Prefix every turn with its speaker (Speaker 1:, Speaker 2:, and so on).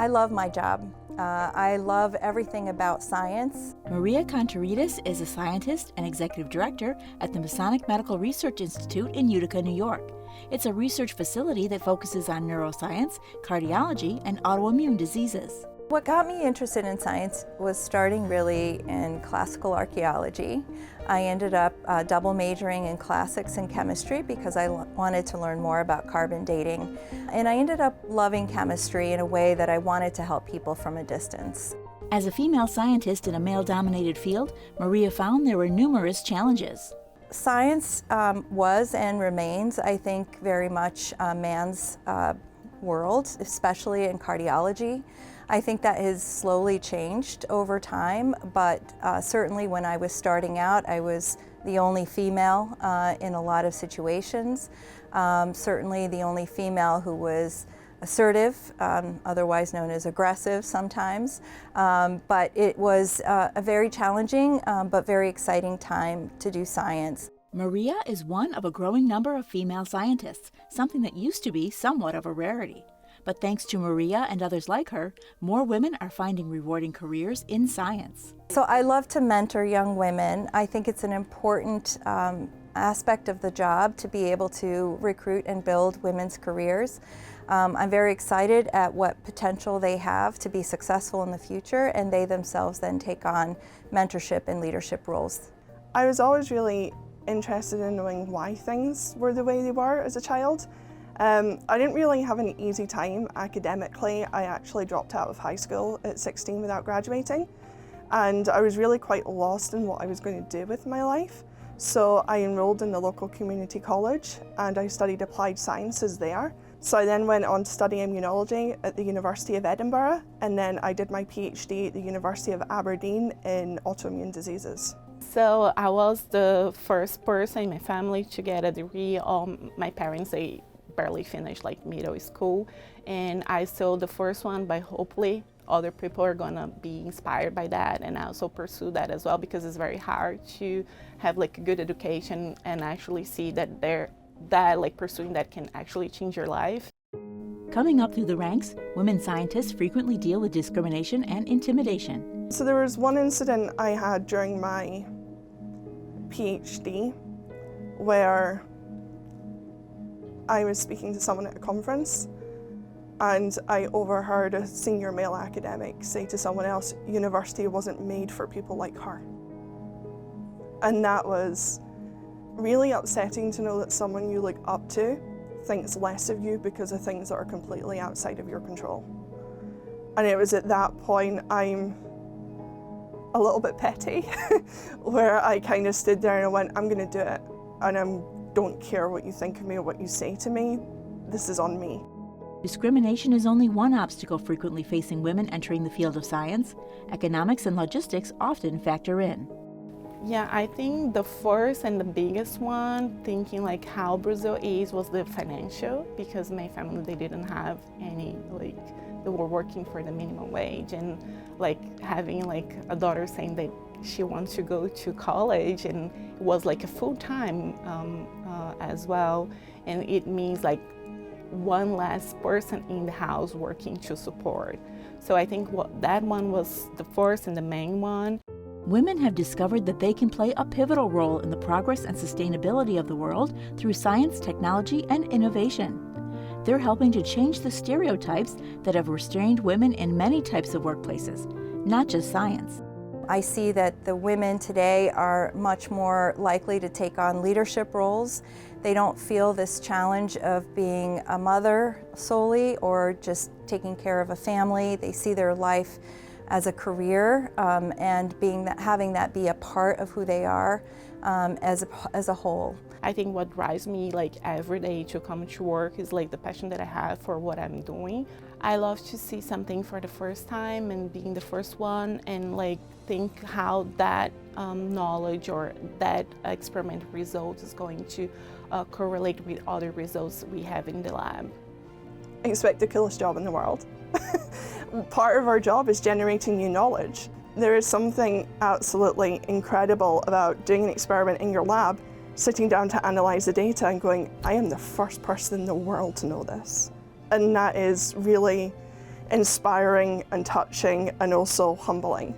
Speaker 1: I love my job. I love everything about science.
Speaker 2: Maria Contreras is a scientist and executive director at the Masonic Medical Research Institute in Utica, New York. It's a research facility that focuses on neuroscience, cardiology, and autoimmune diseases.
Speaker 1: What got me interested in science was starting really in classical archaeology. I ended up double majoring in classics and chemistry because I wanted to learn more about carbon dating. And I ended up loving chemistry in a way that I wanted to help people from a distance.
Speaker 2: As a female scientist in a male-dominated field, Maria found there were numerous challenges.
Speaker 1: Science was and remains, I think, very much a man's world, especially in cardiology. I think that has slowly changed over time, but certainly when I was starting out, I was the only female in a lot of situations. Certainly the only female who was assertive, otherwise known as aggressive sometimes. But it was a very challenging but very exciting time to do science.
Speaker 2: Maria is one of a growing number of female scientists, something that used to be somewhat of a rarity. But thanks to Maria and others like her, more women are finding rewarding careers in science.
Speaker 1: So I love to mentor young women. I think it's an important aspect of the job to be able to recruit and build women's careers. I'm very excited at what potential they have to be successful in the future, and they themselves then take on mentorship and leadership roles.
Speaker 3: I was always really interested in knowing why things were the way they were as a child. I didn't really have an easy time academically. I actually dropped out of high school at 16 without graduating, and I was really quite lost in what I was going to do with my life. So I enrolled in the local community college and I studied applied sciences there. So I then went on to study immunology at the University of Edinburgh, and then I did my PhD at the University of Aberdeen in autoimmune diseases.
Speaker 4: So I was the first person in my family to get a degree. My parents, they barely finished like middle school, and I still the first one, but hopefully other people are gonna be inspired by that and also pursue that as well, because it's very hard to have like a good education and actually see that pursuing that can actually change your life.
Speaker 2: Coming up through the ranks, women scientists frequently deal with discrimination and intimidation.
Speaker 3: So there was one incident I had during my PhD where I was speaking to someone at a conference and I overheard a senior male academic say to someone else, "University wasn't made for people like her." And that was really upsetting to know that someone you look up to thinks less of you because of things that are completely outside of your control. And it was at that point I'm a little bit petty, where I kind of stood there and I went, I'm going to do it, and I don't care what you think of me or what you say to me, this is on me.
Speaker 2: Discrimination is only one obstacle frequently facing women entering the field of science. Economics and logistics often factor in.
Speaker 4: Yeah, I think the first and the biggest one, thinking like how Brazil is, was the financial, because my family, they didn't have any, they were working for the minimum wage, and having a daughter saying that she wants to go to college, and it was a full-time as well, and it means one less person in the house working to support. So I think that one was the first and the main one.
Speaker 2: Women have discovered that they can play a pivotal role in the progress and sustainability of the world through science, technology, and innovation. They're helping to change the stereotypes that have restrained women in many types of workplaces, not just science.
Speaker 1: I see that the women today are much more likely to take on leadership roles. They don't feel this challenge of being a mother solely or just taking care of a family. They see their life as a career and having that be a part of who they are as a whole.
Speaker 4: I think what drives me every day to come to work is the passion that I have for what I'm doing. I love to see something for the first time and being the first one, and think how that knowledge or that experiment result is going to correlate with other results we have in the lab.
Speaker 3: I expect the coolest job in the world. Part of our job is generating new knowledge. There is something absolutely incredible about doing an experiment in your lab, sitting down to analyze the data and going, I am the first person in the world to know this. And that is really inspiring and touching and also humbling.